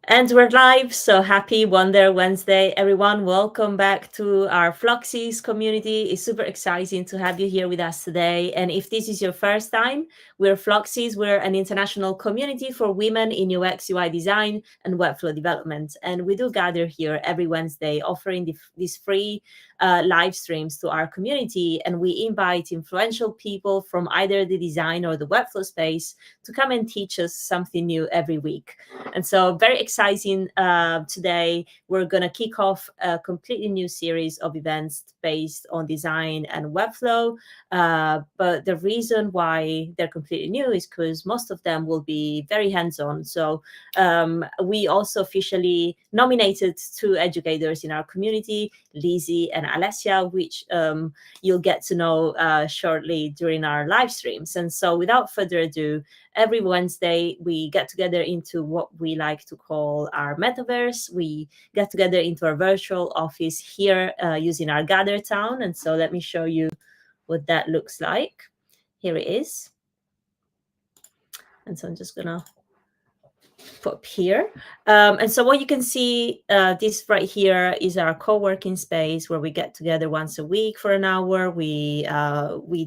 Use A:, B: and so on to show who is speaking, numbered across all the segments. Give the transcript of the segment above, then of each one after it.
A: And we're live, so happy Wonder Wednesday, everyone. Welcome back to our Floxies community. It's super exciting to have you here with us today. And if this is your first time, we're Floxies. We're an international community for women in UX, UI design, and Webflow development. And we do gather here every Wednesday, offering these free live streams to our community. And we invite influential people from either the design or the Webflow space to come and teach us something new every week. And so, very exciting today. We're going to kick off a completely new series of events based on design and Webflow. But the reason why they're completely new is because most of them will be very hands on. So, we also officially nominated 2 educators in our community, Lizzie and Alessia, which you'll get to know shortly during our live streams. And so, without further ado, every Wednesday, we get together into what we like to call our metaverse. We get together into our virtual office here using our Gather Town. And so let me show you what that looks like. Here it is. And so I'm just going to pop here. And so what you can see, this right here is our co-working space where we get together once a week for an hour. We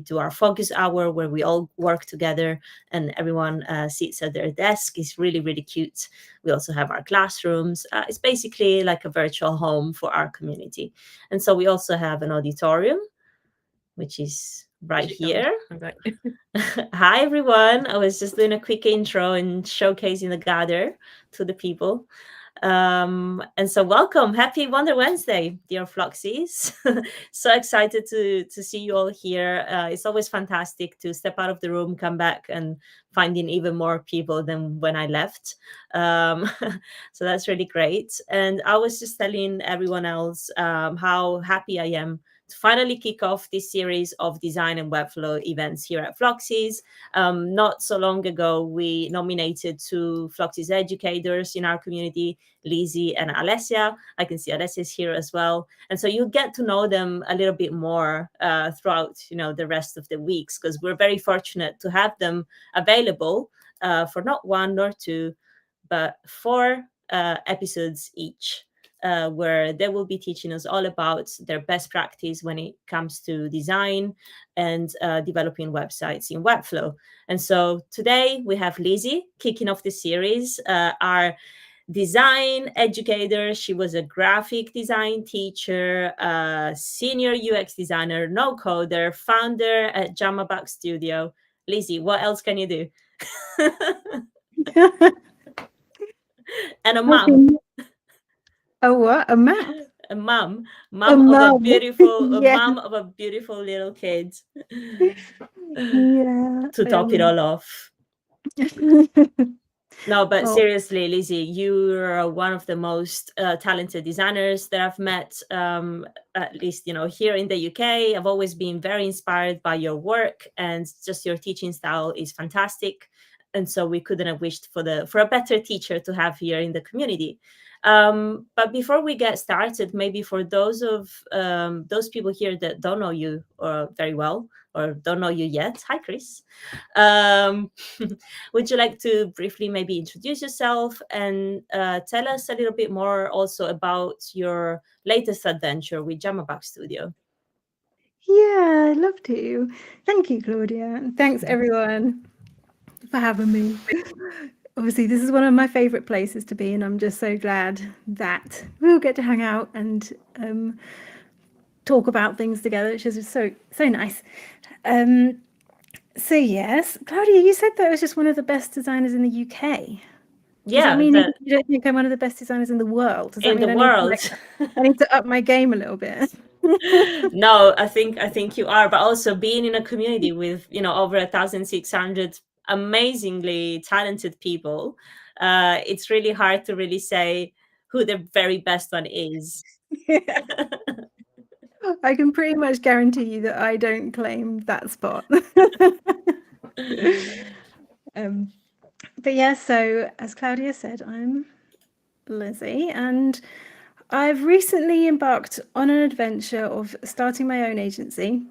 A: do our focus hour where we all work together and everyone sits at their desk. It's really, really cute. We also have our classrooms. It's basically like a virtual home for our community. And so we also have an auditorium, which is right here. Hi, everyone. I was just doing a quick intro and showcasing the Gather to the people. And so welcome. Happy Wonder Wednesday, dear Floxies. So excited to see you all here. It's always fantastic to step out of the room, come back and finding even more people than when I left. So that's really great. And I was just telling everyone else how happy I am to finally kick off this series of design and Webflow events here at Floxies. Not so long ago, we nominated 2 Floxies educators in our community, Lizzie and Alessia. I can see Alessia's here as well. And so you'll get to know them a little bit more throughout, the rest of the weeks, because we're very fortunate to have them available for not 1 nor 2, but 4 episodes each. Where they will be teaching us all about their best practice when it comes to design and developing websites in Webflow. And so today we have Lizzie kicking off the series, our design educator. She was a graphic design teacher, senior UX designer, no coder, founder at Jamabuck Studio. Lizzie, what else can you do? And a mom.
B: A what? A map?
A: A mom
B: mum.
A: of a beautiful
B: Yeah.
A: mom of a beautiful little kid.
B: Yeah.
A: To top it all off. No, but seriously, Lizzie, you're one of the most talented designers that I've met, at least, here in the UK. I've always been very inspired by your work, and just your teaching style is fantastic. And so we couldn't have wished for a better teacher to have here in the community. But before we get started, maybe for those people here that don't know you very well or don't know you yet, hi, Chris. Would you like to briefly maybe introduce yourself and tell us a little bit more also about your latest adventure with Jamabuck Studio?
B: Yeah, I'd love to. Thank you, Claudia. And thanks, everyone, for having me. Obviously, this is one of my favorite places to be, and I'm just so glad that we'll get to hang out and talk about things together, which is so nice. So yes, Claudia, you said that I was just one of the best designers in the UK. Does that mean you don't think I'm one of the best designers in the world? Does that
A: in
B: mean
A: the world?
B: I need to up my game a little bit.
A: No, I think you are, but also being in a community with over 1,600 amazingly talented people, it's really hard to really say who the very best one is.
B: I can pretty much guarantee you that I don't claim that spot. But yeah, so as Claudia said, I'm Lizzie, and I've recently embarked on an adventure of starting my own agency,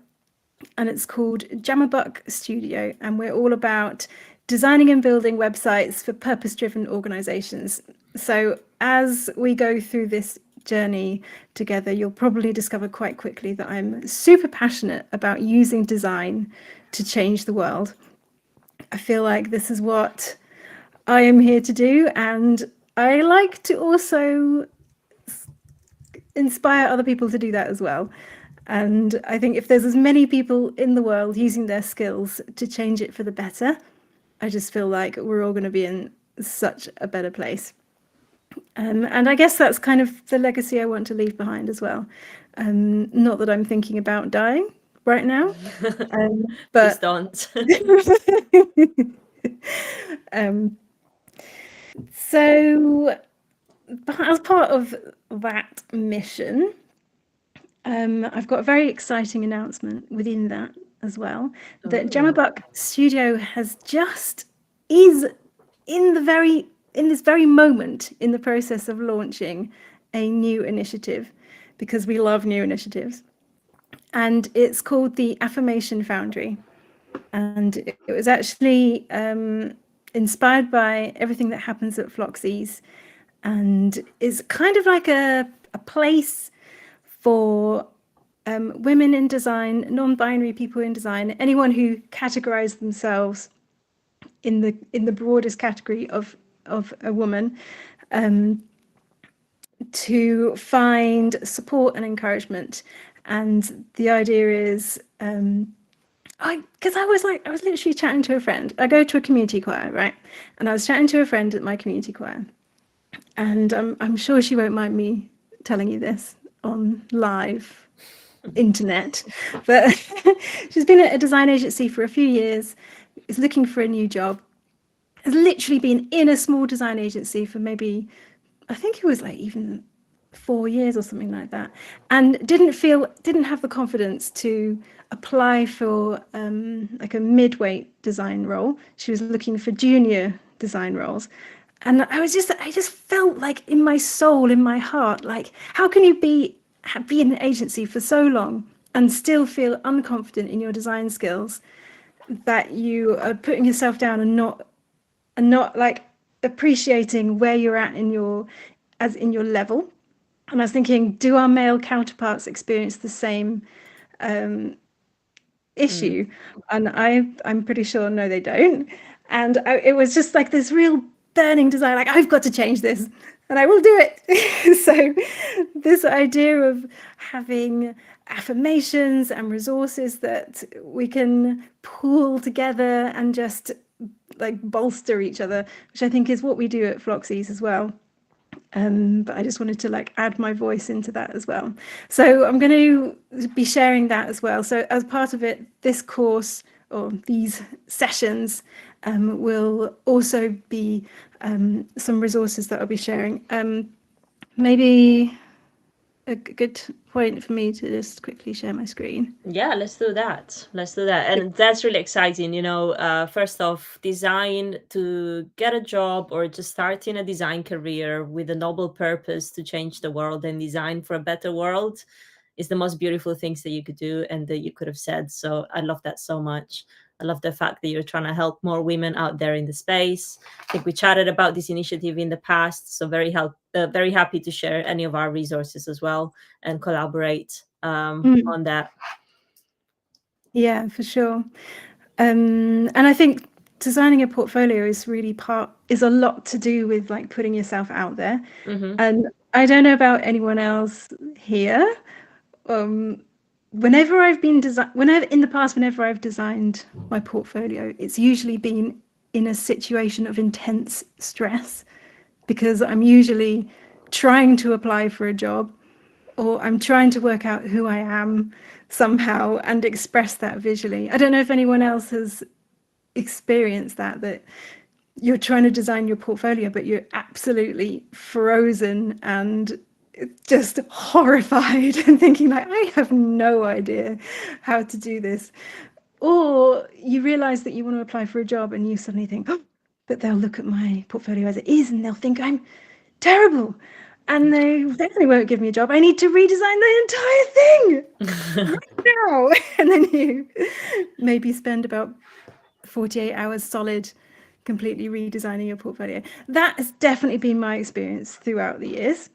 B: and it's called Jamabuck Studio, and we're all about designing and building websites for purpose-driven organizations. So as we go through this journey together, you'll probably discover quite quickly that I'm super passionate about using design to change the world. I feel like this is what I am here to do, and I like to also inspire other people to do that as well. And I think if there's as many people in the world using their skills to change it for the better, I just feel like we're all going to be in such a better place. And I guess that's kind of the legacy I want to leave behind as well. Not that I'm thinking about dying right now,
A: Please
B: but
A: don't.
B: So as part of that mission, I've got a very exciting announcement within that as well, that Jamabuck Studio is in this very moment in the process of launching a new initiative, because we love new initiatives. And it's called the Affirmation Foundry. And it was actually inspired by everything that happens at Floxies, and is kind of like a place for women in design, non-binary people in design, anyone who categorize themselves in the broadest category of a woman, to find support and encouragement. And the idea is, because I was literally chatting to a friend. I go to a community choir, right? And I was chatting to a friend at my community choir, and I'm sure she won't mind me telling you this on live internet, but she's been at a design agency for a few years, is looking for a new job, has literally been in a small design agency for maybe, I think it was like even 4 years or something like that, and didn't have the confidence to apply for like a midweight design role. She was looking for junior design roles. And I just felt like in my soul, in my heart, like, how can you be in an agency for so long and still feel unconfident in your design skills, that you are putting yourself down and not like appreciating where you're at in your level. And I was thinking, do our male counterparts experience the same issue? And I'm pretty sure no, they don't. And it was just like this real burning desire, like, I've got to change this, and I will do it. So this idea of having affirmations and resources that we can pool together and just like bolster each other, which I think is what we do at Floxies as well. But I just wanted to like add my voice into that as well. So I'm going to be sharing that as well. So as part of it, this course or these sessions will also be some resources that I'll be sharing. Maybe a good point for me to just quickly share my screen.
A: Yeah, let's do that. And that's really exciting. First off, design to get a job or just starting a design career with a noble purpose to change the world and design for a better world is the most beautiful things that you could do and that you could have said. So I love that so much. I love the fact that you're trying to help more women out there in the space. I think we chatted about this initiative in the past, so very happy to share any of our resources as well and collaborate on that.
B: Yeah, for sure. And I think designing a portfolio is a lot to do with like putting yourself out there. And I don't know about anyone else here. Whenever I've designed my portfolio, it's usually been in a situation of intense stress, because I'm usually trying to apply for a job, or I'm trying to work out who I am somehow and express that visually. I don't know if anyone else has experienced that you're trying to design your portfolio, but you're absolutely frozen and just horrified and thinking like, I have no idea how to do this. Or you realize that you want to apply for a job and you suddenly think, oh, but they'll look at my portfolio as it is and they'll think I'm terrible. And they definitely won't give me a job. I need to redesign the entire thing right now. And then you maybe spend about 48 hours solid completely redesigning your portfolio. That has definitely been my experience throughout the years.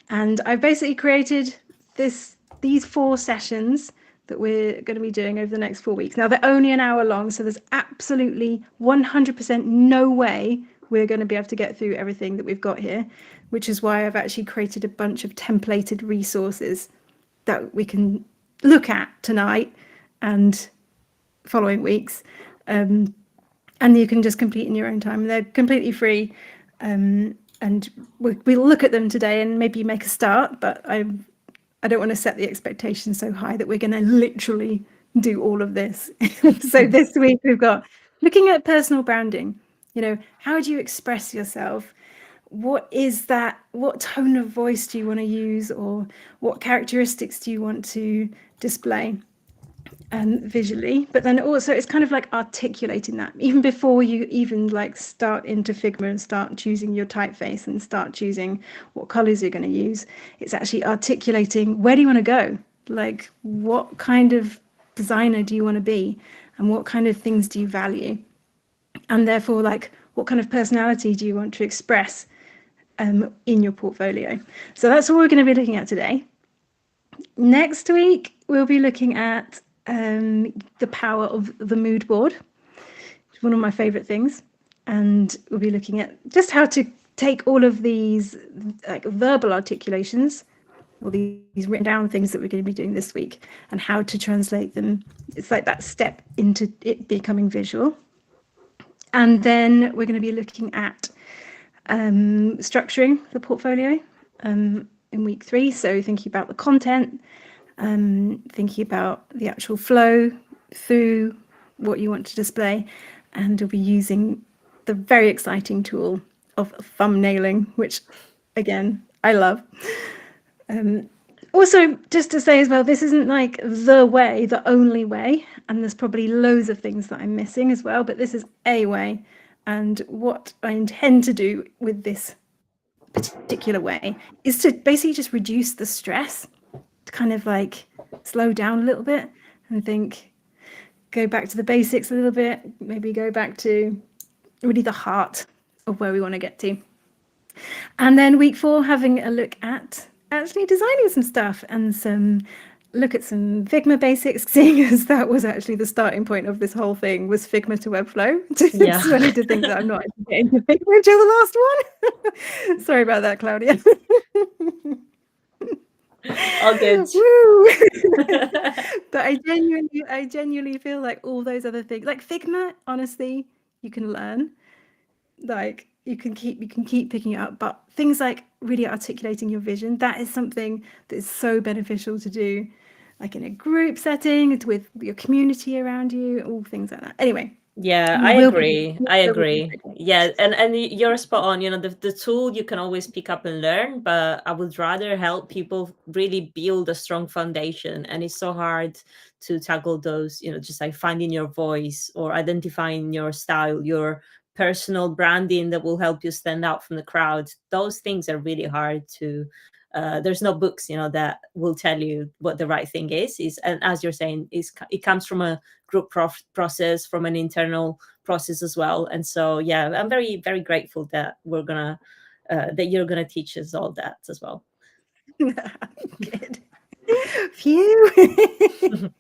B: And I've basically created these 4 sessions that we're going to be doing over the next 4 weeks. Now, they're only an hour long, so there's absolutely 100% no way we're going to be able to get through everything that we've got here, which is why I've actually created a bunch of templated resources that we can look at tonight and following weeks. And you can just complete in your own time. They're completely free. And we'll look at them today and maybe make a start, but I don't want to set the expectation so high that we're going to literally do all of this. So this week we've got looking at personal branding. How do you express yourself? What is that? What tone of voice do you want to use, or what characteristics do you want to display visually? But then also it's kind of like articulating that even before you even like start into Figma and start choosing your typeface and start choosing what colors you're going to use. It's actually articulating, where do you want to go? Like, what kind of designer do you want to be, and what kind of things do you value? And therefore, like, what kind of personality do you want to express in your portfolio? So that's what we're going to be looking at today. Next week, we'll be looking at the power of the mood board. It's one of my favorite things. And we'll be looking at just how to take all of these like verbal articulations, all these written down things that we're going to be doing this week, and how to translate them. It's like that step into it becoming visual. And then we're going to be looking at structuring the portfolio in week 3. So thinking about the content, thinking about the actual flow through what you want to display, and we'll be using the very exciting tool of thumbnailing, which again I love. Also, just to say as well, this isn't like the only way, and there's probably loads of things that I'm missing as well, but this is a way. And what I intend to do with this particular way is to basically just reduce the stress, to kind of like slow down a little bit and think, go back to the basics a little bit, maybe go back to really the heart of where we want to get to. And then week 4, having a look at actually designing some stuff and look at some Figma basics, seeing as that was actually the starting point of this whole thing, was Figma to Webflow. It's funny to think that I'm not getting to Figma until the last one. Sorry about that, Claudia.
A: All good.
B: But I genuinely feel like all those other things, like Figma, honestly, you can learn. Like you can keep picking it up, but things like really articulating your vision, that is something that is so beneficial to do, like in a group setting with your community around you, all things like that. Anyway.
A: Yeah, I agree. Yeah, and you're spot on. The tool you can always pick up and learn, but I would rather help people really build a strong foundation. And it's so hard to tackle those, just like finding your voice or identifying your style, your personal branding that will help you stand out from the crowd. Those things are really hard to there's no books that will tell you what the right thing is, and as you're saying, it comes from a group process, from an internal process as well. And so yeah, I'm very, very grateful that we're gonna that you're gonna teach us all that as well.
B: Good. Phew.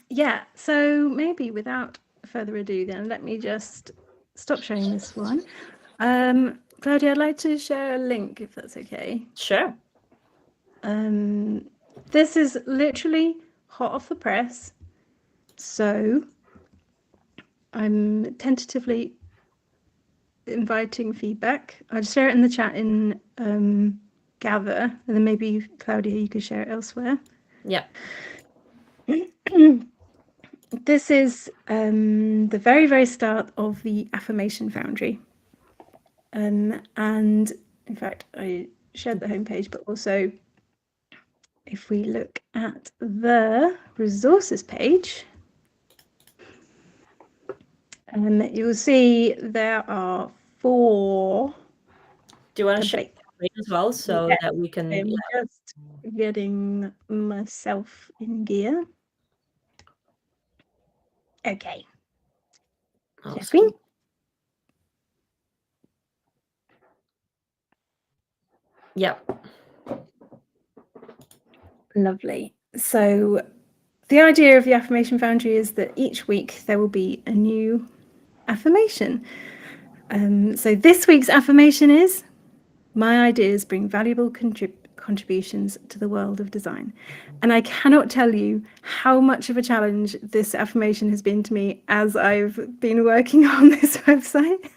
B: Yeah, so maybe without further ado then, let me just stop sharing this one. Claudia, I'd like to share a link if that's okay.
A: Sure.
B: This is literally hot off the press, so I'm tentatively inviting feedback. I'll just share it in the chat in Gather, and then maybe Claudia, you could share it elsewhere.
A: Yeah.
B: This is the very, very start of the Affirmation Foundry. And in fact, I shared the homepage, but also if we look at the resources page, you'll see there are 4.
A: Do you want to share as well so that we can?
B: I'm just getting myself in gear. Okay. Jeffrey?
A: Yep.
B: Lovely. So the idea of the Affirmation Foundry is that each week there will be a new affirmation. So this week's affirmation is, my ideas bring valuable contributions to the world of design. And I cannot tell you how much of a challenge this affirmation has been to me as I've been working on this website.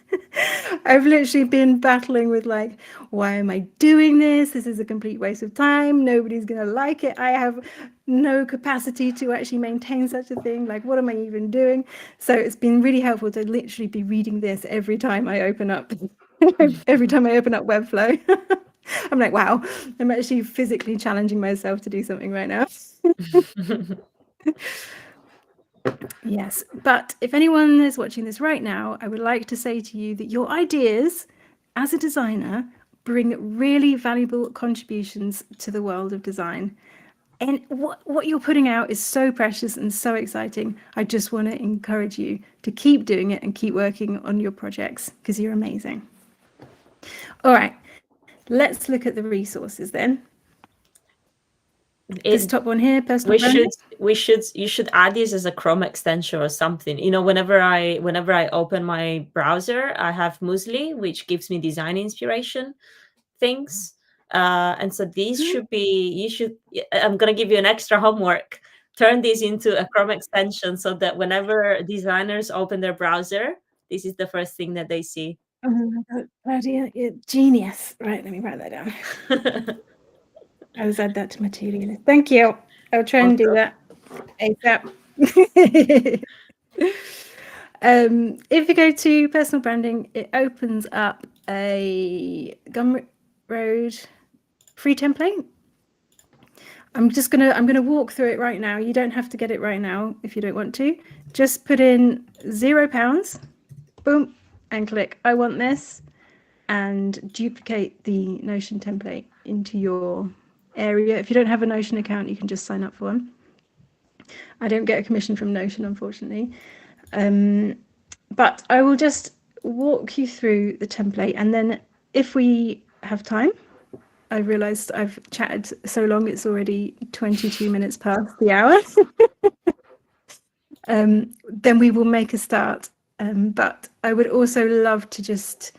B: I've literally been battling with like, why am I doing this? This is a complete waste of time. Nobody's going to like it. I have no capacity to actually maintain such a thing. Like, what am I even doing? So it's been really helpful to literally be reading this every time I open up Webflow. I'm like, wow, I'm actually physically challenging myself to do something right now. Yes, but if anyone is watching this right now, I would like to say to you that your ideas as a designer bring really valuable contributions to the world of design. And what you're putting out is so precious and so exciting. I just want to encourage you to keep doing it and keep working on your projects because you're amazing. All right, let's look at the resources then. This top one here, personal branding.
A: You should add this as a Chrome extension or something. You know, whenever I open my browser, I have Muesli, which gives me design inspiration things. And so these should be, I'm going to give you an extra homework. Turn this into a Chrome extension so that whenever designers open their browser, this is the first thing that they see.
B: Oh my God, Claudia, you're genius. Right, let me write that down. I will add that to my to-do list. Thank you. I'll try and do that ASAP. If you go to personal branding, it opens up a Gumroad free template. I'm gonna walk through it right now. You don't have to get it right now if you don't want to. Just put in £0, boom, and click I want this, and duplicate the Notion template into your area. If you don't have a Notion account, you can just sign up for one. I don't get a commission from Notion, unfortunately. But I will just walk you through the template, and then if we have time, I realised I've chatted so long, it's already 22 minutes past the hour. Then we will make a start. But I would also love to just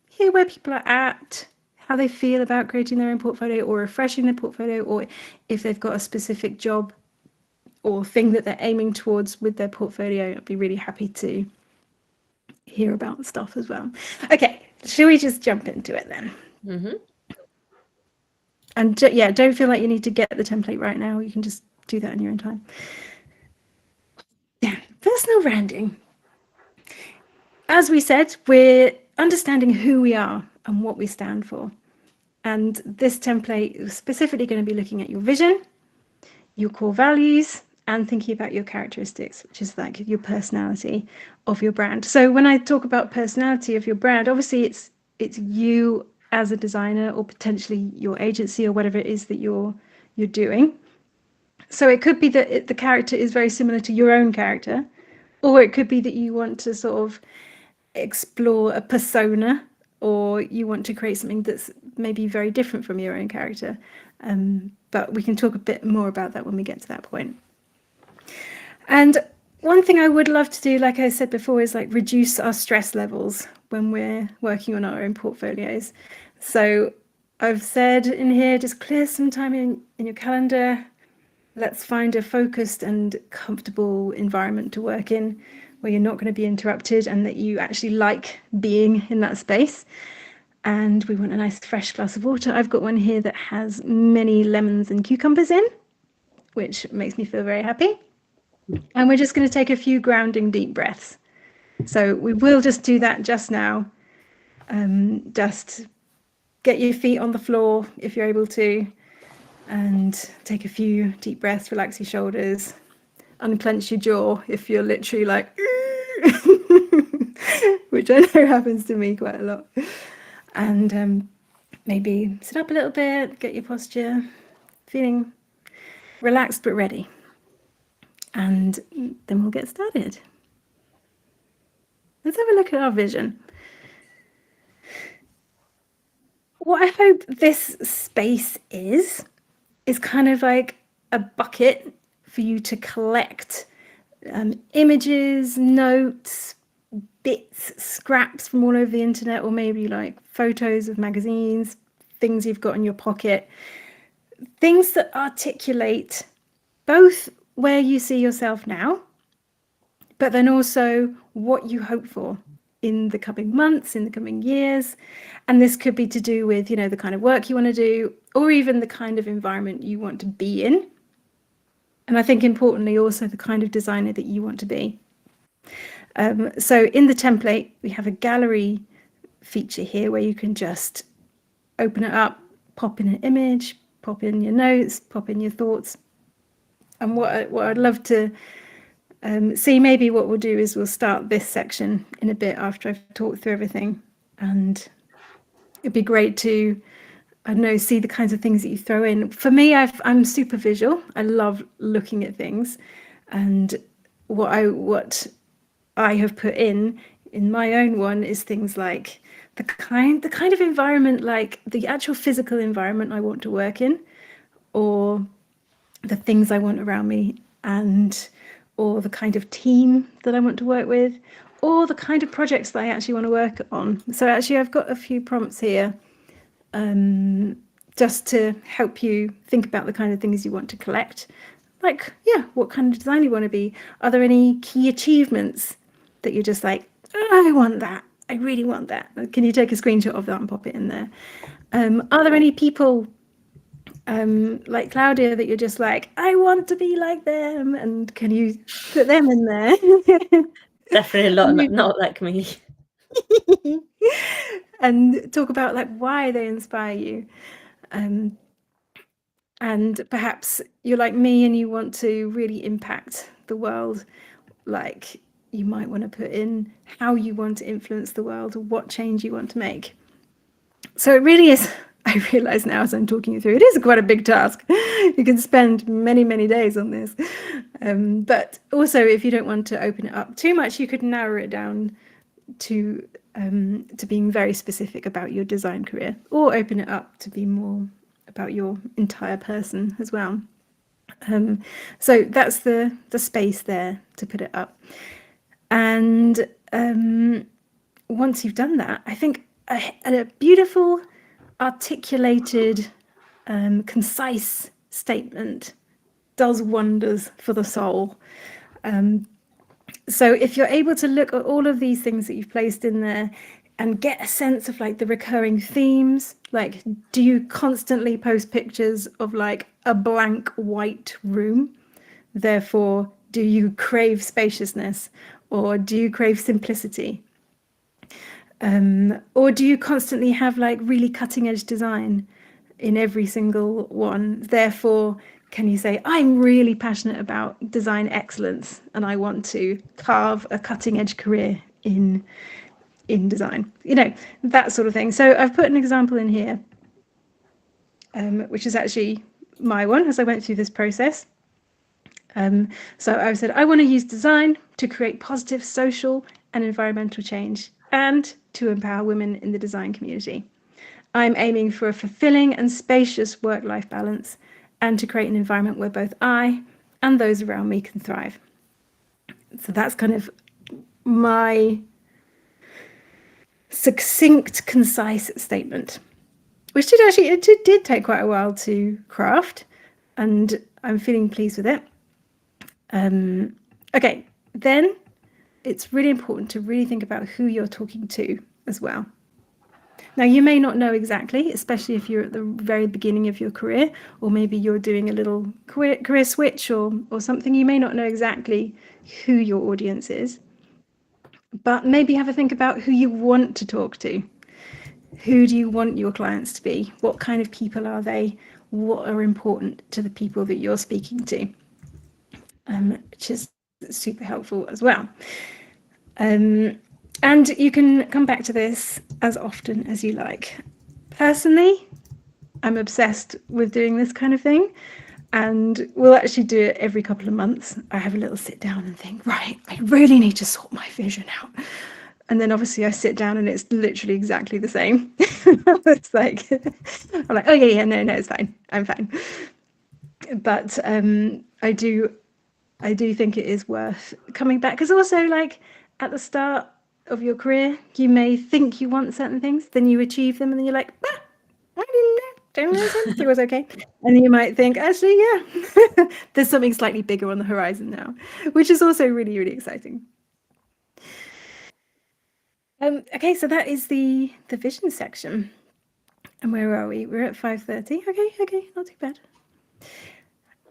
B: hear where people are at, how they feel about creating their own portfolio or refreshing their portfolio, or if they've got a specific job or thing that they're aiming towards with their portfolio. I'd be really happy to hear about stuff as well. Okay, shall we just jump into it then?
A: Mm-hmm.
B: And yeah, don't feel like you need to get the template right now. You can just do that in your own time. Yeah, personal branding. As we said, we're understanding who we are and what we stand for. And this template is specifically going to be looking at your vision, your core values, and thinking about your characteristics, which is like your personality of your brand. So when I talk about personality of your brand, obviously it's you as a designer, or potentially your agency, or whatever it is that you're doing. So it could be that the character is very similar to your own character, or it could be that you want to sort of explore a persona, or you want to create something that's maybe very different from your own character. But we can talk a bit more about that when we get to that point. And one thing I would love to do, like I said before, is like reduce our stress levels when we're working on our own portfolios. So I've said in here, just clear some time in your calendar. Let's find a focused and comfortable environment to work in, where you're not going to be interrupted and that you actually like being in that space. And we want a nice fresh glass of water. I've got one here that has many lemons and cucumbers in, which makes me feel very happy. And we're just going to take a few grounding deep breaths. So we will just do that just now. Just get your feet on the floor if you're able to, and take a few deep breaths, relax your shoulders, unclench your jaw if you're literally like, which I know happens to me quite a lot. And maybe sit up a little bit, get your posture, feeling relaxed but ready. And then we'll get started. let's have a look at our vision. What I hope this space is kind of like a bucket for you to collect images, notes, bits, scraps from all over the internet, or maybe like photos of magazines, things you've got in your pocket, things that articulate both where you see yourself now, but then also what you hope for in the coming months, in the coming years. And this could be to do with, the kind of work you want to do, or even the kind of environment you want to be in. And I think importantly, also the kind of designer that you want to be. So in the template, we have a gallery feature here where you can just open it up, pop in an image, pop in your notes, pop in your thoughts. And what I'd love to see, maybe what we'll do is we'll start this section in a bit after I've talked through everything. And it'd be great to, I don't know, see the kinds of things that you throw in. For me, I'm super visual. I love looking at things. And what I have put in my own one is things like the kind of environment, like the actual physical environment I want to work in, or the things I want around me, or the kind of team that I want to work with, or the kind of projects that I actually want to work on. So actually I've got a few prompts here just to help you think about the kind of things you want to collect. Like, what kind of design you want to be. Are there any key achievements that you're just like, I want that. I really want that. Can you take a screenshot of that and pop it in there? Are there any people like Claudia that you're just like, I want to be like them, and can you put them in there?
A: Definitely not like me.
B: And talk about like why they inspire you. And perhaps you're like me and you want to really impact the world. Like you might want to put in how you want to influence the world, or what change you want to make. So it really is, I realize now as I'm talking you through, it is quite a big task. You can spend many, many days on this. But also, if you don't want to open it up too much, you could narrow it down to being very specific about your design career, or open it up to be more about your entire person as well. So that's the space there to put it up. And once you've done that, I think a beautiful, articulated, concise statement does wonders for the soul. So if you're able to look at all of these things that you've placed in there and get a sense of like the recurring themes, like do you constantly post pictures of like a blank white room? Therefore, do you crave spaciousness, or do you crave simplicity? Or do you constantly have like really cutting edge design in every single one? Therefore, can you say, I'm really passionate about design excellence and I want to carve a cutting edge career in design, that sort of thing. So I've put an example in here, which is actually my one as I went through this process. So I said, I want to use design to create positive social and environmental change and to empower women in the design community. I'm aiming for a fulfilling and spacious work-life balance and to create an environment where both I and those around me can thrive. So that's kind of my succinct, concise statement, which did take quite a while to craft, and I'm feeling pleased with it. Okay, then it's really important to really think about who you're talking to as well. Now, you may not know exactly, especially if you're at the very beginning of your career, or maybe you're doing a little career switch or something. You may not know exactly who your audience is, but maybe have a think about who you want to talk to. Who do you want your clients to be? What kind of people are they? What are important to the people that you're speaking to? Which is super helpful as well. And you can come back to this as often as you like. Personally, I'm obsessed with doing this kind of thing, and we'll actually do it every couple of months. I have a little sit down and think, right, I really need to sort my vision out. And then obviously I sit down and it's literally exactly the same. It's like, I'm like, oh yeah, no, it's fine. I'm fine. But I do think it is worth coming back, because also, like, at the start of your career, you may think you want certain things, then you achieve them, and then you're like, I didn't know it was okay. And you might think, actually, yeah, there's something slightly bigger on the horizon now, which is also really, really exciting. Okay, so that is the vision section. And where are we? We're at 5:30. Okay, not too bad.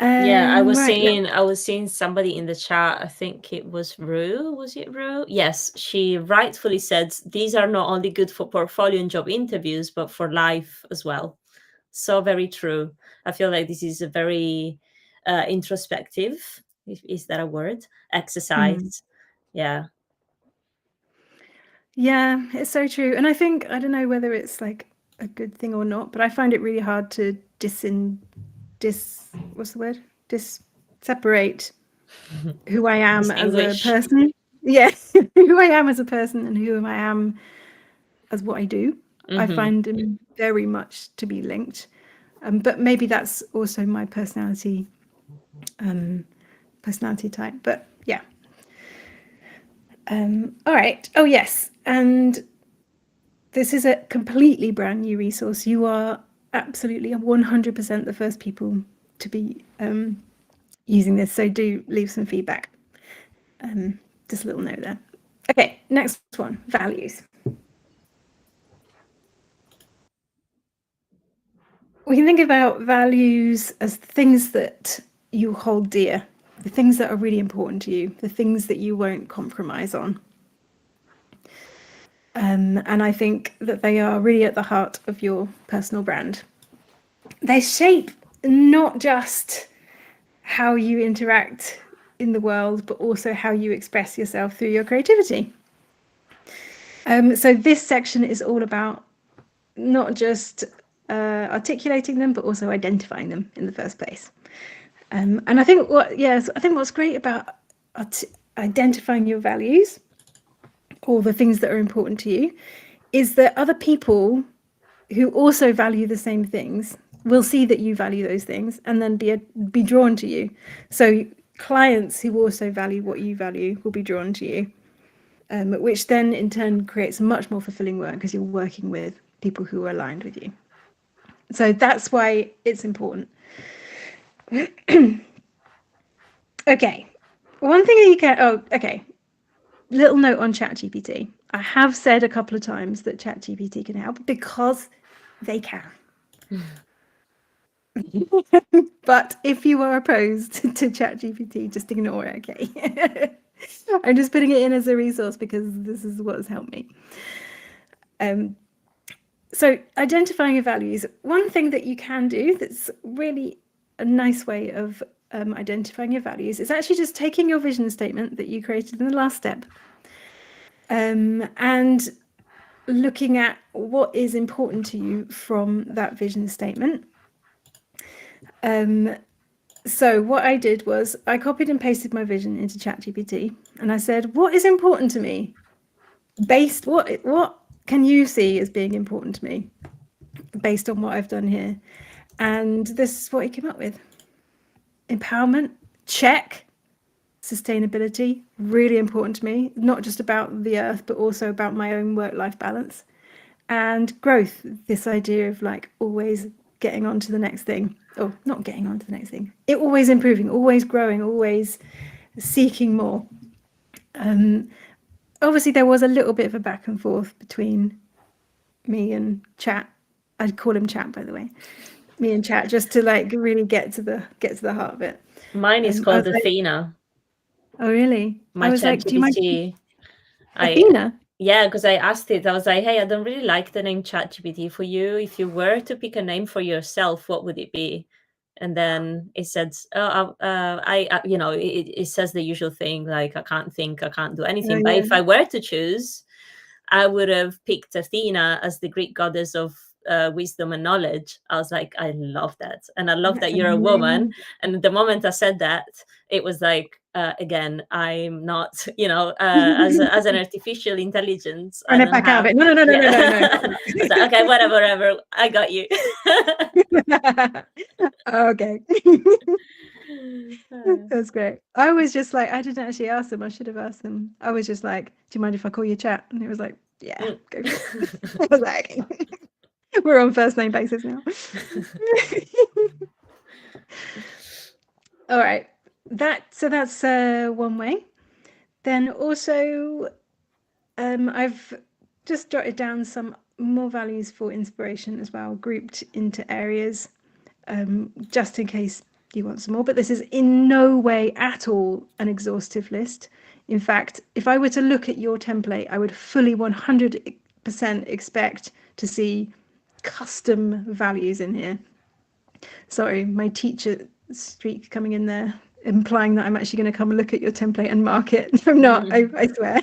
A: Yeah, I was
B: right,
A: seeing somebody in the chat. I think it was Rue. Was it Rue? Yes, she rightfully said these are not only good for portfolio and job interviews, but for life as well. So very true. I feel like this is a very introspective, is that a word? Exercise. Yeah.
B: Yeah, it's so true. And I think, I don't know whether it's like a good thing or not, but I find it really hard to separate who I am as a
A: Distinguish.
B: person. Yeah, who I am as a person and who I am as what I do. I find them very much to be linked. But maybe that's also my personality type. But yeah. All right. Oh yes. And this is a completely brand new resource. You are absolutely 100% the first people to be using this. So do leave some feedback. Just a little note there. Okay, next one, values. We can think about values as things that you hold dear, the things that are really important to you, the things that you won't compromise on. And I think that they are really at the heart of your personal brand. They shape not just how you interact in the world, but also how you express yourself through your creativity. So this section is all about not just articulating them, but also identifying them in the first place. And I think what's great about identifying your values, or the things that are important to you, is that other people who also value the same things will see that you value those things and then be drawn to you. So clients who also value what you value will be drawn to you, which then in turn creates much more fulfilling work because you're working with people who are aligned with you. So that's why it's important. Okay, one thing that you can, little note on ChatGPT. I have said a couple of times that ChatGPT can help because they can. But if you are opposed to ChatGPT, just ignore it, okay? I'm just putting it in as a resource because this is what has helped me. So identifying your values, one thing that you can do that's really a nice way of identifying your values is actually just taking your vision statement that you created in the last step and looking at what is important to you from that vision statement. So what I did was I copied and pasted my vision into ChatGPT and I said, what is important to me? What can you see as being important to me based on what I've done here? And this is what he came up with. Empowerment, check. Sustainability, really important to me, not just about the earth, but also about my own work-life balance. And growth, this idea of like always getting on to the next thing, or not getting on to the next thing, always improving, always growing, always seeking more. Obviously there was a little bit of a back and forth between me and Chat. I'd call him Chat, by the way. Me and Chat, just to like really get to the heart of it.
A: Mine is called Athena.
B: Oh really?
A: My ChatGPT.
B: Do you mind? Athena?
A: Yeah, because I asked it. I was like, hey, I don't really like the name ChatGPT. For you, if you were to pick a name for yourself, what would it be? And then it said, it says the usual thing, like, I can't think, I can't do anything. But if I were to choose, I would have picked Athena as the Greek goddess of wisdom and knowledge. I was like, I love that. And I love that you're a woman. And the moment I said that, it was like, again, I'm not, as an artificial intelligence.
B: Run it back out of it. No.
A: I was like, okay, whatever, I got you.
B: Okay. That's great. I was just like, I didn't actually ask them. I should have asked them. I was just like, do you mind if I call you chat? And he was like, yeah, go for it. I was like, we're on first name basis now. All right. That's one way. Then also, I've just jotted down some more values for inspiration as well, grouped into areas, just in case you want some more. But this is in no way at all an exhaustive list. In fact, if I were to look at your template, I would fully 100% expect to see custom values in here. Sorry, my teacher streak coming in there, implying that I'm actually going to come and look at your template and mark it. I'm not, I swear.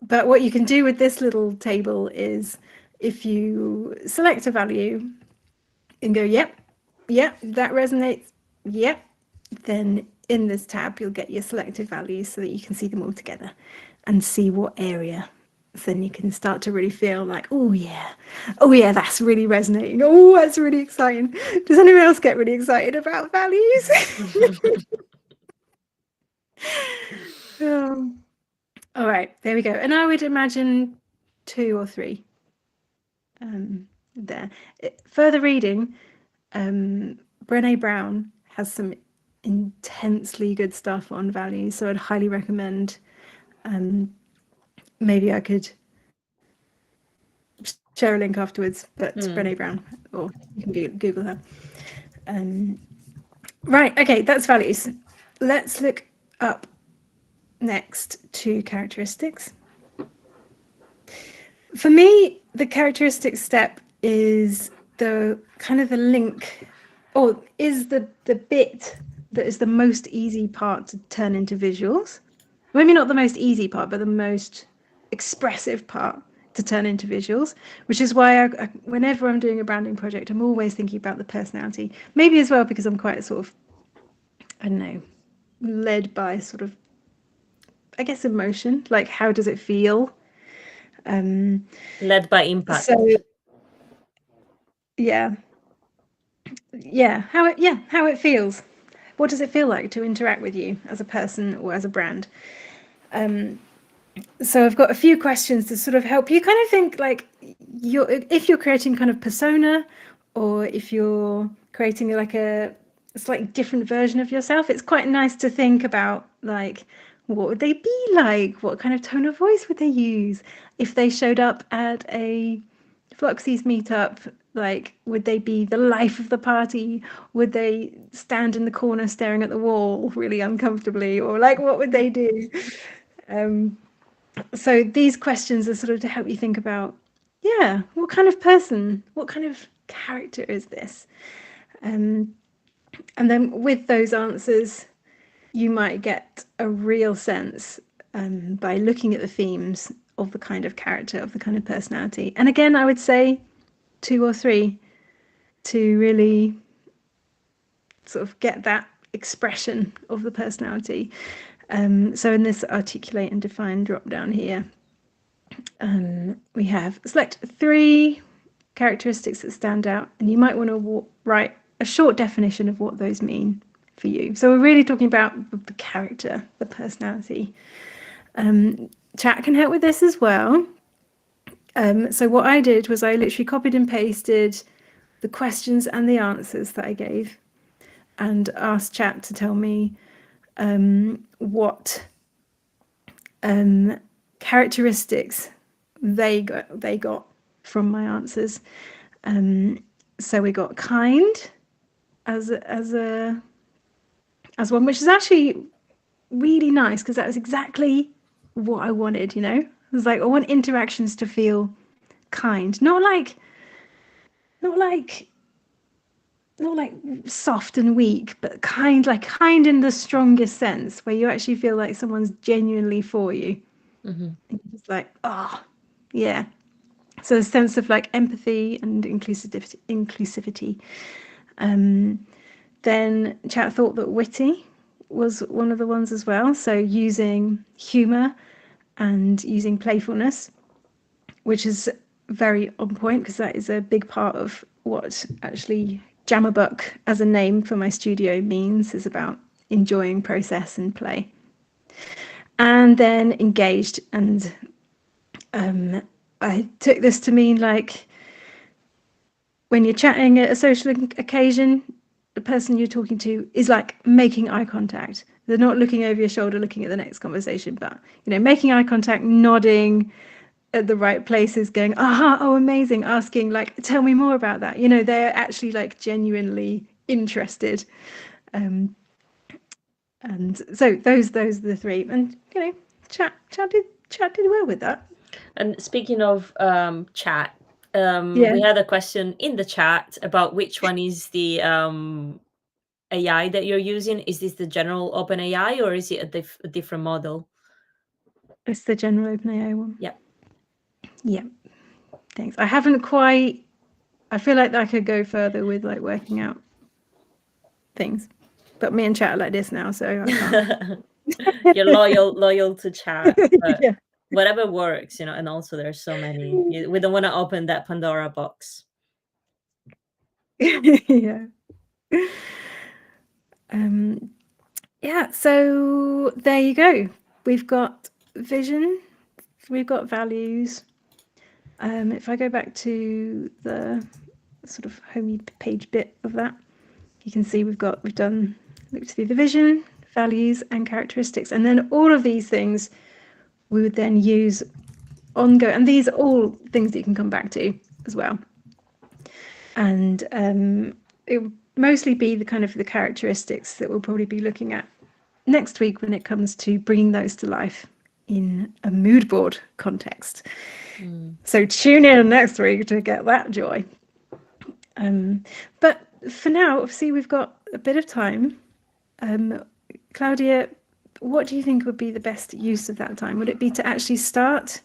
B: But what you can do with this little table is if you select a value and go, yep, that resonates, yep, then in this tab you'll get your selected values so that you can see them all together and see what area. Then you can start to really feel like, oh yeah, that's really resonating. Oh, that's really exciting. Does anyone else get really excited about values? All right, there we go. And I would imagine 2 or 3 there. Further reading, Brené Brown has some intensely good stuff on values, so I'd highly recommend. Maybe I could share a link afterwards, but Brené Brown, or you can Google her. Right, okay, that's values. Let's look up next to characteristics. For me, the characteristics step is the kind of the link, or is the bit that is the most easy part to turn into visuals. Maybe not the most easy part, but the most expressive part to turn into visuals, which is why I, whenever I'm doing a branding project, I'm always thinking about the personality. Maybe as well because I'm quite sort of, I don't know, led by sort of, I guess, emotion. Like, how does it feel?
A: Led by impact.
B: So yeah, how it feels. What does it feel like to interact with you as a person or as a brand? So I've got a few questions to sort of help you kind of think, like, if you're creating kind of persona, or if you're creating like a slightly different version of yourself, it's quite nice to think about, like, what would they be like? What kind of tone of voice would they use? If they showed up at a Floxies meetup, like, would they be the life of the party? Would they stand in the corner staring at the wall really uncomfortably? Or like, what would they do? So these questions are sort of to help you think about, yeah, what kind of person, what kind of character is this? And then with those answers, you might get a real sense by looking at the themes of the kind of character, of the kind of personality. And again, I would say 2 or 3 to really sort of get that expression of the personality. So in this articulate and define drop down here, we have select 3 characteristics that stand out, and you might want to write a short definition of what those mean for you. So we're really talking about the character, the personality. Chat can help with this as well. So what I did was I literally copied and pasted the questions and the answers that I gave and asked chat to tell me what characteristics they got from my answers. So we got kind as one, which is actually really nice because that was exactly what I wanted, you know. It was like, I want interactions to feel kind, not like soft and weak, but kind, like kind in the strongest sense, where you actually feel like someone's genuinely for you. It's like, oh yeah. So a sense of like empathy and inclusivity. Then chat thought that witty was one of the ones as well. So using humour and using playfulness, which is very on point because that is a big part of what actually Jamabuck as a name for my studio means, is about enjoying process and play. And then engaged, and I took this to mean like when you're chatting at a social occasion, the person you're talking to is like making eye contact. They're not looking over your shoulder, looking at the next conversation, but making eye contact, nodding at the right places, going, aha, oh, amazing, asking like, tell me more about that. They're actually like genuinely interested. And so those are the three. And chat did well with that.
A: And speaking of chat,
B: Yeah.
A: we had a question in the chat about which one is the AI that you're using. Is this the general OpenAI or is it a different model?
B: It's the general OpenAI one.
A: Yeah.
B: Yeah. Thanks. I haven't quite. I feel like I could go further with like working out things, but me and chat are like this now, so I can't.
A: You're loyal to chat, but
B: Yeah.
A: whatever works, and also there's so many. We don't want to open that Pandora box.
B: Yeah. Yeah, so there you go. We've got vision, we've got values. If I go back to the sort of homey page bit of that, you can see we've done looked through the vision, values, and characteristics, and then all of these things we would then use ongoing, and these are all things that you can come back to as well. And it will mostly be the kind of the characteristics that we'll probably be looking at next week when it comes to bringing those to life in a mood board context. So tune in next week to get that joy. But for now, obviously, we've got a bit of time. Claudia, what do you think would be the best use of that time? Would it be to actually start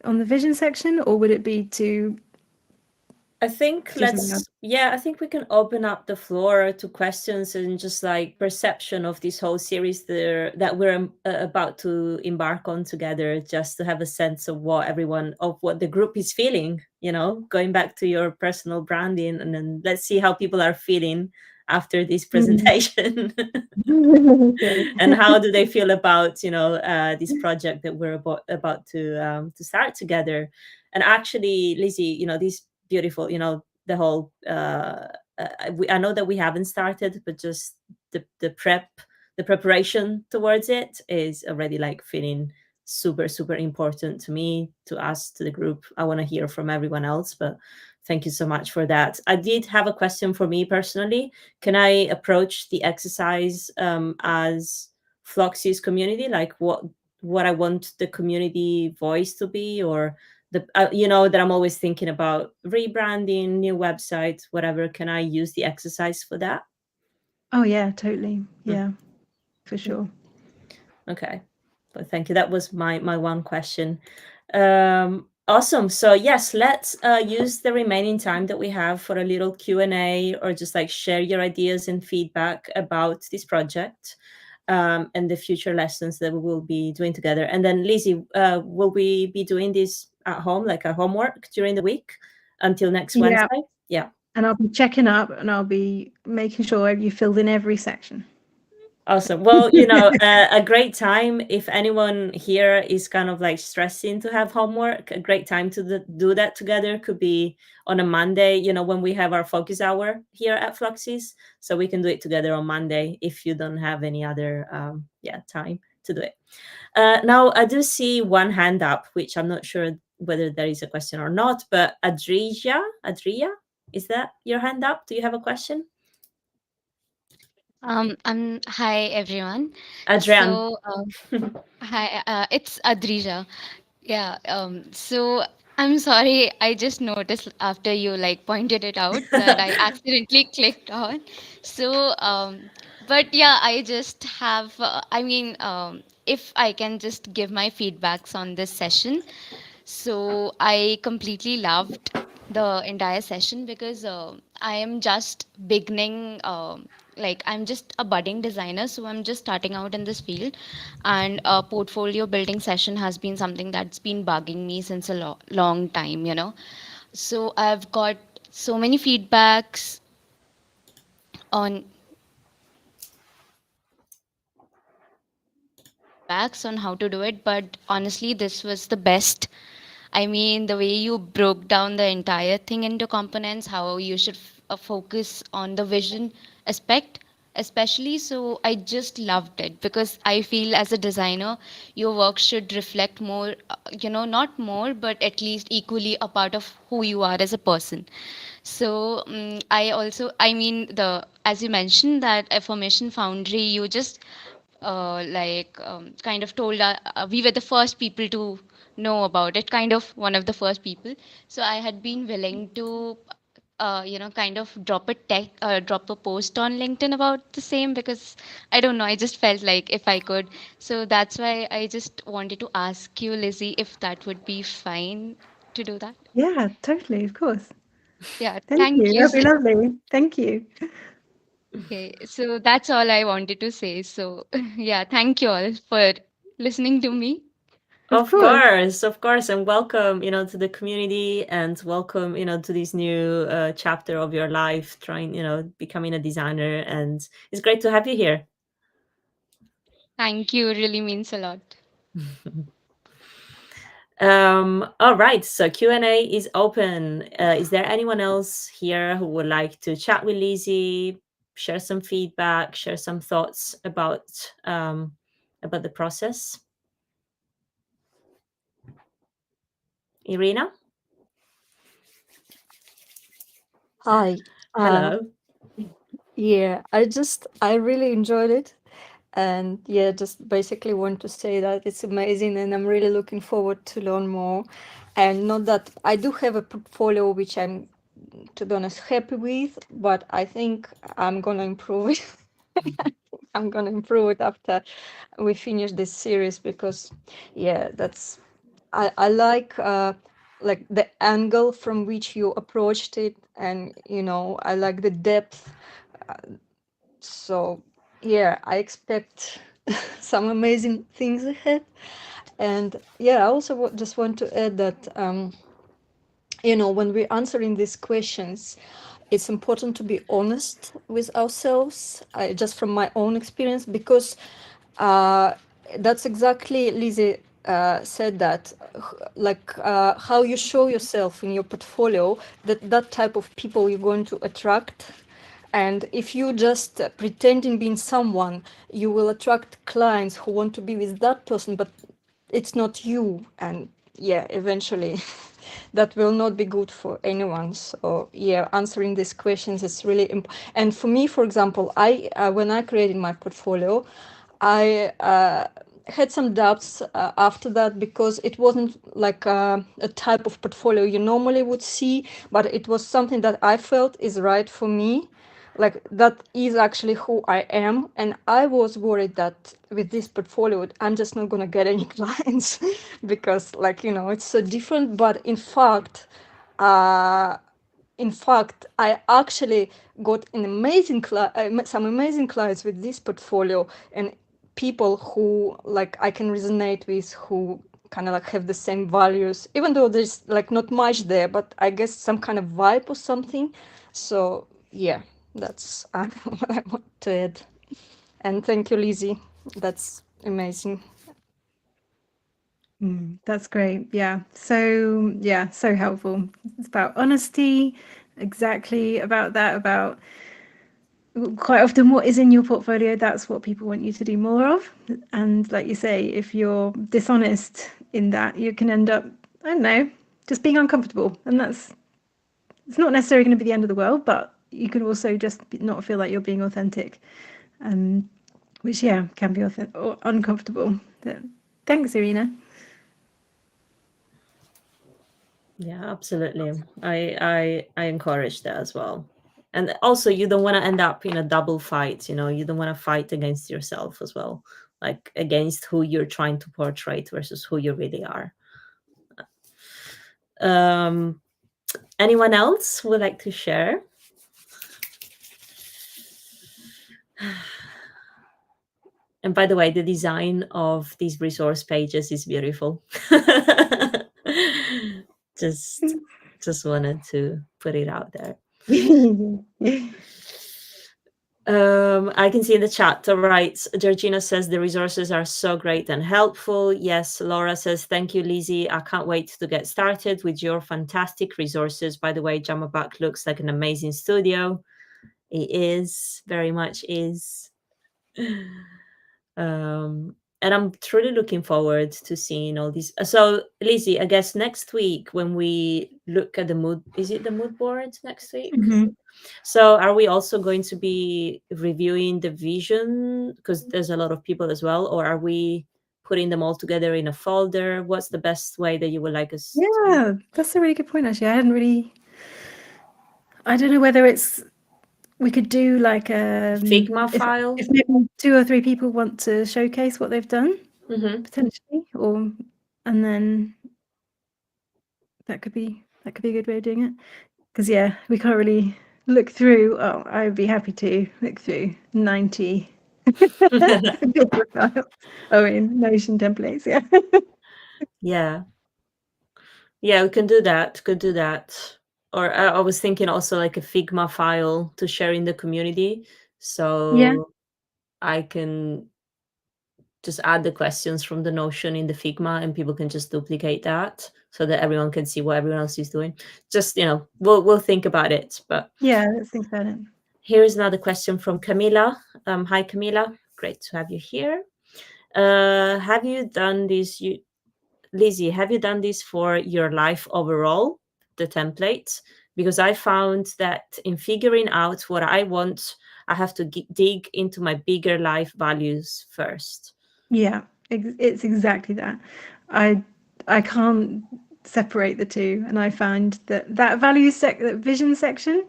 B: on the vision section, or would it be to
A: I think I think we can open up the floor to questions and just like perception of this whole series there that we're about to embark on together, just to have a sense of what the group is feeling, going back to your personal branding, and then let's see how people are feeling after this presentation. And how do they feel about this project that we're about to start together. And actually, Lizzie, this beautiful, the whole I know that we haven't started, but just the preparation towards it is already like feeling super super important to me, to us, to the group. I want to hear from everyone else, but thank you so much for that. I did have a question for me personally. Can I approach the exercise as Floxies Community, like what I want the community voice to be, or that I'm always thinking about rebranding, new websites, whatever. Can I use the exercise for that?
B: Oh yeah, totally. Yeah, for sure.
A: Okay, but thank you. That was my one question. Awesome. So yes, let's use the remaining time that we have for a little Q&A, or just like share your ideas and feedback about this project. And the future lessons that we will be doing together. And then Lizzie, will we be doing this at home, like a homework during the week until next Wednesday? Yeah.
B: And I'll be checking up, and I'll be making sure you filled in every section.
A: Awesome. Well, a great time, if anyone here is kind of like stressing to have homework, a great time to do that together could be on a Monday, when we have our focus hour here at Floxies. So we can do it together on Monday if you don't have any other time to do it. Now, I do see one hand up, which I'm not sure whether there is a question or not, but Adria, is that your hand up? Do you have a question?
C: Hi everyone.
A: Adrian.
C: So, hi, it's Adrija. Yeah. So I'm sorry. I just noticed after you like pointed it out that I accidentally clicked on. So, but yeah, I just have. If I can just give my feedbacks on this session. So I completely loved the entire session because I am just beginning like I'm just a budding designer, so I'm just starting out in this field, and a portfolio building session has been something that's been bugging me since a long time, you know. So I've got so many on feedbacks on how to do it, but honestly, this was the best. I mean, the way you broke down the entire thing into components, how you should focus on the vision aspect, especially. So I just loved it because I feel as a designer, your work should reflect more, not more, but at least equally a part of who you are as a person. So I mean, as you mentioned that affirmation foundry, you just kind of told we were the first people to know about it, kind of one of the first people. So I had been willing to kind of drop a post on LinkedIn about the same, because I don't know, I just felt like if I could. So that's why I just wanted to ask you, Lizzie, if that would be fine to do that.
B: Yeah, totally, of course.
C: Yeah,
B: Thank
C: thank
B: you.
C: you.
B: That'd be lovely. Thank you.
C: Okay, so that's all I wanted to say. So, yeah, thank you all for listening to me.
B: Of course.
A: Of course, and welcome, to the community, and welcome, to this new chapter of your life, trying, becoming a designer, and it's great to have you here.
C: Thank you, really means a lot.
A: All right, so Q&A is open. Is there anyone else here who would like to chat with Lizzie, share some feedback, share some thoughts about the process? Irina?
D: Hi.
A: Hello.
D: Yeah, I really enjoyed it. And yeah, just basically want to say that it's amazing and I'm really looking forward to learn more. And not that I do have a portfolio which I'm, to be honest, happy with, but I think I'm gonna improve it. I'm gonna improve it after we finish this series because yeah, I like the angle from which you approached it, and I like the depth. So yeah, I expect some amazing things ahead. And yeah, I also just want to add that when we're answering these questions, it's important to be honest with ourselves, just from my own experience, because uh, that's exactly Lizzie said that how you show yourself in your portfolio, that type of people you're going to attract. And if you just pretending being someone, you will attract clients who want to be with that person, but it's not you. And yeah, eventually that will not be good for anyone. So yeah, answering these questions is really important. And for me, for example, I when I created my portfolio, I had some doubts after that, because it wasn't like a type of portfolio you normally would see, but it was something that I felt is right for me, like that is actually who I am. And I was worried that with this portfolio I'm just not going to get any clients because it's so different. But uh I actually got some amazing clients with this portfolio, and people who like I can resonate with, who kind of like have the same values, even though there's like not much there, but I guess some kind of vibe or something. So yeah, that's what I want to add. And thank you, Lizzie. That's amazing.
B: That's great. Yeah. So helpful. It's about honesty, exactly about that, about quite often what is in your portfolio, that's what people want you to do more of. And like you say, if you're dishonest in that, you can end up, I don't know, just being uncomfortable. And it's not necessarily going to be the end of the world, but you could also just not feel like you're being authentic, which, yeah, can be uncomfortable. Thanks, Irina.
A: Yeah, absolutely. I encourage that as well. And also, you don't want to end up in a double fight. You don't want to fight against yourself as well, like against who you're trying to portray versus who you really are. um Anyone else would like to share? And by the way, the design of these resource pages is beautiful. just wanted to put it out there. I can see in the chat, all right, Georgina says the resources are so great and helpful. Yes, Laura says, thank you, Lizzie. I can't wait to get started with your fantastic resources. By the way, Jamabuck looks like an amazing studio. It is, very much is. And I'm truly looking forward to seeing all these. So, Lizzie, I guess next week when we look at the mood, is it the mood board next week?
B: Mhm.
A: So, are we also going to be reviewing the vision? Because there's a lot of people as well, or are we putting them all together in a folder? What's the best way that you would like us to?
B: Yeah, that's a really good point, actually. I don't know whether we could do like
A: Figma file?
B: if maybe 2 or 3 people want to showcase what they've done,
A: Mm-hmm.
B: potentially, and then that could be a good way of doing it. Because yeah, we can't really look through. Oh, I'd be happy to look through 90 paper files. Oh, in Notion templates, yeah.
A: Yeah. Yeah, we can do that. Could do that. Or I was thinking also like a Figma file to share in the community. So
B: Yeah.
A: I can just add the questions from the Notion in the Figma and people can just duplicate that so that everyone can see what everyone else is doing. Just, we'll think about it. But
B: Yeah, let's think about it.
A: here is another question from Camila. Hi, Camila. Great to have you here. Have you done this, Lizzie, have you done this for your life overall, the template? Because I found that in figuring out what I want, I have to dig into my bigger life values first.
B: Yeah, it's exactly that. I can't separate the two, and I find that that vision section,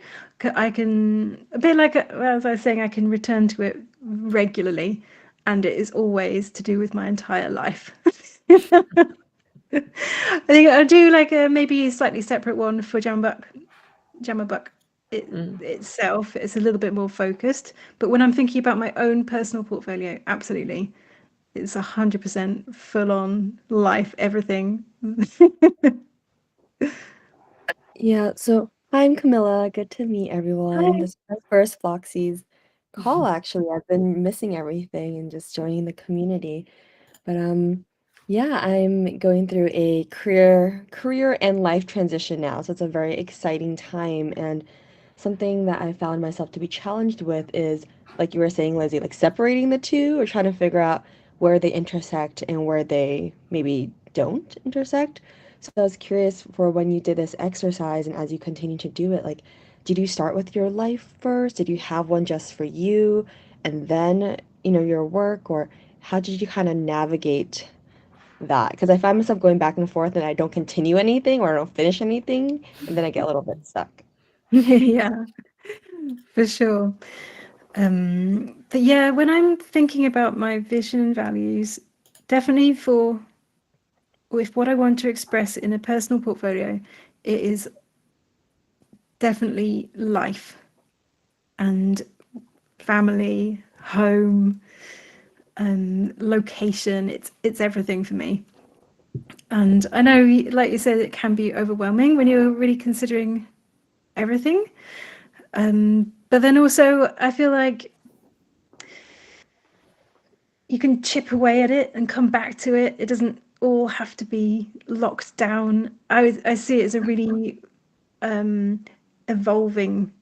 B: I can a bit like as I was saying, I can return to it regularly, and it is always to do with my entire life. I think I'll do like a maybe a slightly separate one for Jamabuck itself. It's a little bit more focused, but when I'm thinking about my own personal portfolio, absolutely. It's 100% full on life, everything.
E: Yeah, so I'm Camilla. Good to meet everyone.
B: Hi.
E: This is my first Floxies call, actually. I've been missing everything and just joining the community. But yeah, I'm going through a career and life transition now. So it's a very exciting time. And something that I found myself to be challenged with is, like you were saying, Lizzie, like separating the two or trying to figure out where they intersect and where they maybe don't intersect. So I was curious for when you did this exercise and as you continue to do it, like, did you start with your life first? Did you have one just for you and then, your work? Or how did you kind of navigate that? Because I find myself going back and forth and I don't continue anything or I don't finish anything, and then I get a little bit stuck.
B: Yeah, for sure. But yeah, when I'm thinking about my vision and values, definitely with what I want to express in a personal portfolio, it is definitely life and family, home, location. It's everything for me. And I know, like you said, it can be overwhelming when you're really considering everything. But then also, I feel like you can chip away at it and come back to it. It doesn't all have to be locked down. I see it as a really evolving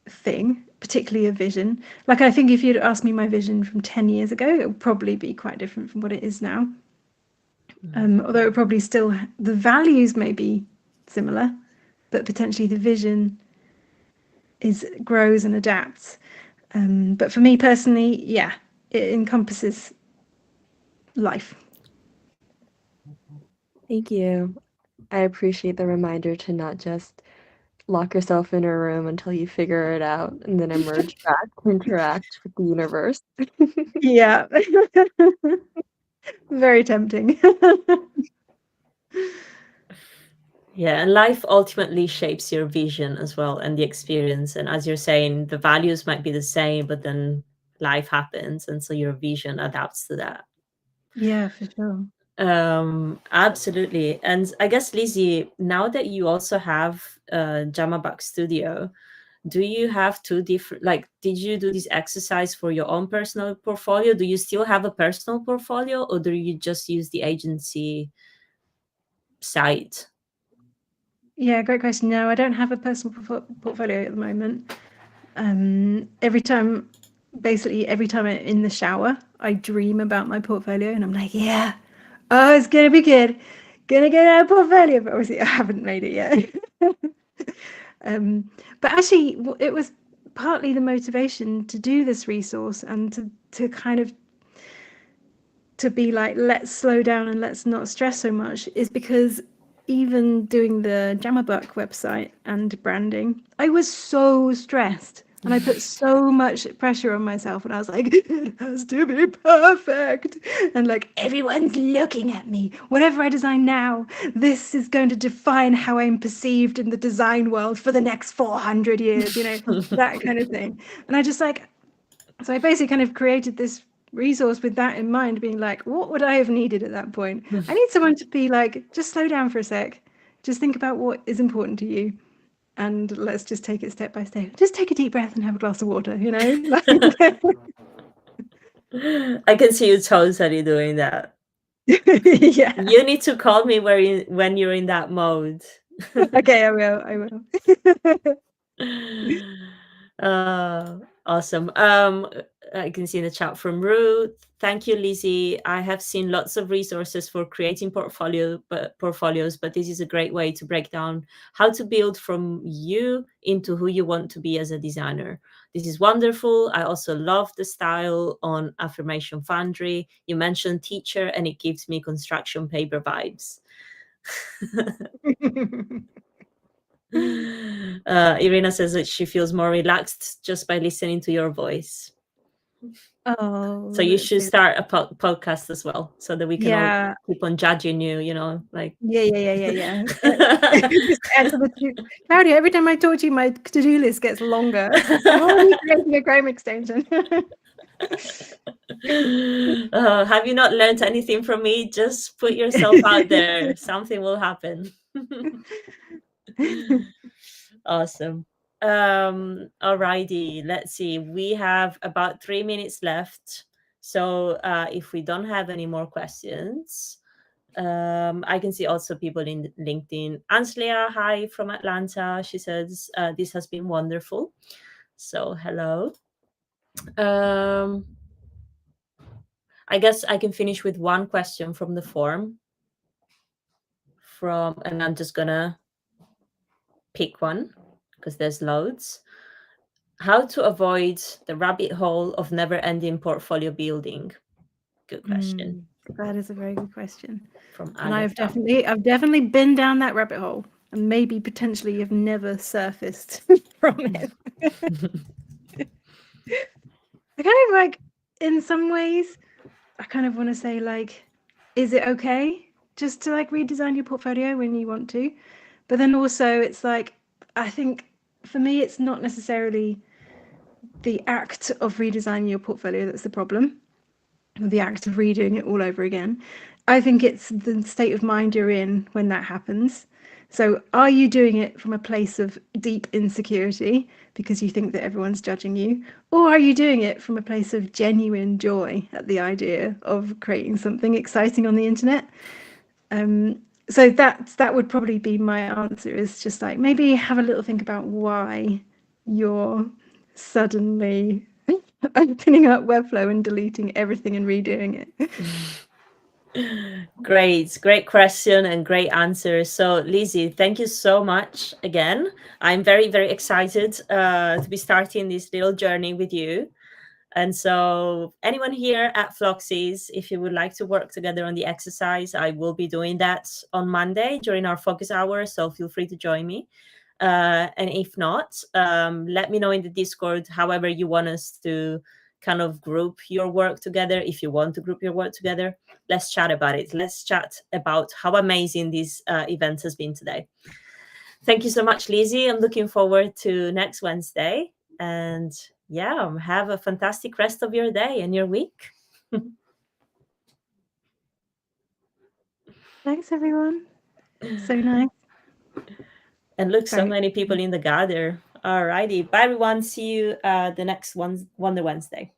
B: thing, particularly a vision. Like, I think if you'd asked me my vision from 10 years ago, it would probably be quite different from what it is now. Although it probably still, the values may be similar, but potentially the vision grows and adapts. But for me personally, yeah, it encompasses life.
E: Thank you. I appreciate the reminder to not just lock yourself in a room until you figure it out and then emerge back to interact with the universe.
B: Yeah. Very tempting.
A: Yeah, and life ultimately shapes your vision as well and the experience. And as you're saying, the values might be the same, but then life happens, and so your vision adapts to that.
B: Yeah, for sure.
A: Absolutely. And I guess, Lizzie, now that you also have Jamabuck Studio, do you have two different, like, did you do this exercise for your own personal portfolio? Do you still have a personal portfolio, or do you just use the agency site?
B: Yeah, great question. No, I don't have a personal portfolio at the moment. Basically every time I'm in the shower, I dream about my portfolio and I'm like, yeah, oh, it's going to be good. Gonna get a portfolio. But obviously I haven't made it yet. But actually, it was partly the motivation to do this resource and to kind of to be like, let's slow down and let's not stress so much, is because even doing the Jamabuck website and branding, I was so stressed and I put so much pressure on myself, and I was like, it has to be perfect, and like everyone's looking at me. Whatever I design now, this is going to define how I'm perceived in the design world for the next 400 years, you know, that kind of thing. And I just like, so I basically kind of created this resource with that in mind, being like, what would I have needed at that point? I need someone to be like, just slow down for a sec, just think about what is important to you, and let's just take it step by step. Just take a deep breath and have a glass of water, you know.
A: I can see you totally doing that.
B: Yeah.
A: You need to call me when you're in that mode.
B: Okay, I will.
A: Awesome. I can see in the chat from Ruth. Thank you, Lizzie. I have seen lots of resources for creating portfolios, but this is a great way to break down how to build from you into who you want to be as a designer. This is wonderful. I also love the style on Affirmation Foundry. You mentioned teacher, and it gives me construction paper vibes. Irina says that she feels more relaxed just by listening to your voice.
B: Oh,
A: so you should start a podcast as well, so that we can all keep on judging you, you know, like
B: yeah. Just add to the Claudia, every time I talk to you, my to-do list gets longer. I'm already creating a Chrome extension.
A: Have you not learned anything from me? Just put yourself out there. Something will happen. Awesome. Alrighty, let's see. We have about 3 minutes left. So if we don't have any more questions, I can see also people in LinkedIn. Anslia, hi from Atlanta. She says, this has been wonderful. So hello. I guess I can finish with one question from the form. And I'm just gonna pick one because there's loads. How to avoid the rabbit hole of never-ending portfolio building? Good question.
B: That is a very good question.
A: From
B: and
A: Agatha.
B: I've definitely been down that rabbit hole, and maybe potentially have never surfaced from it. I kind of like, in some ways, I kind of want to say, like, is it okay just to like redesign your portfolio when you want to? But then also it's like, I think for me, it's not necessarily the act of redesigning your portfolio that's the problem, or the act of redoing it all over again. I think it's the state of mind you're in when that happens. So are you doing it from a place of deep insecurity because you think that everyone's judging you? Or are you doing it from a place of genuine joy at the idea of creating something exciting on the internet? So that would probably be my answer, is just like, maybe have a little think about why you're suddenly opening up Webflow and deleting everything and redoing it.
A: Great question and great answer. So Lizzie, thank you so much again. I'm very, very excited to be starting this little journey with you. And so anyone here at Floxies, if you would like to work together on the exercise, I will be doing that on Monday during our focus hour. So feel free to join me. And if not, let me know in the Discord, however you want us to kind of group your work together. If you want to group your work together, let's chat about it. Let's chat about how amazing this event has been today. Thank you so much, Lizzie. I'm looking forward to next Wednesday. And yeah, have a fantastic rest of your day and your week.
B: Thanks, everyone. So nice.
A: And look, so
B: Thanks.
A: many people in the gather. All righty. Bye, everyone. See you the next Wonder Wednesday.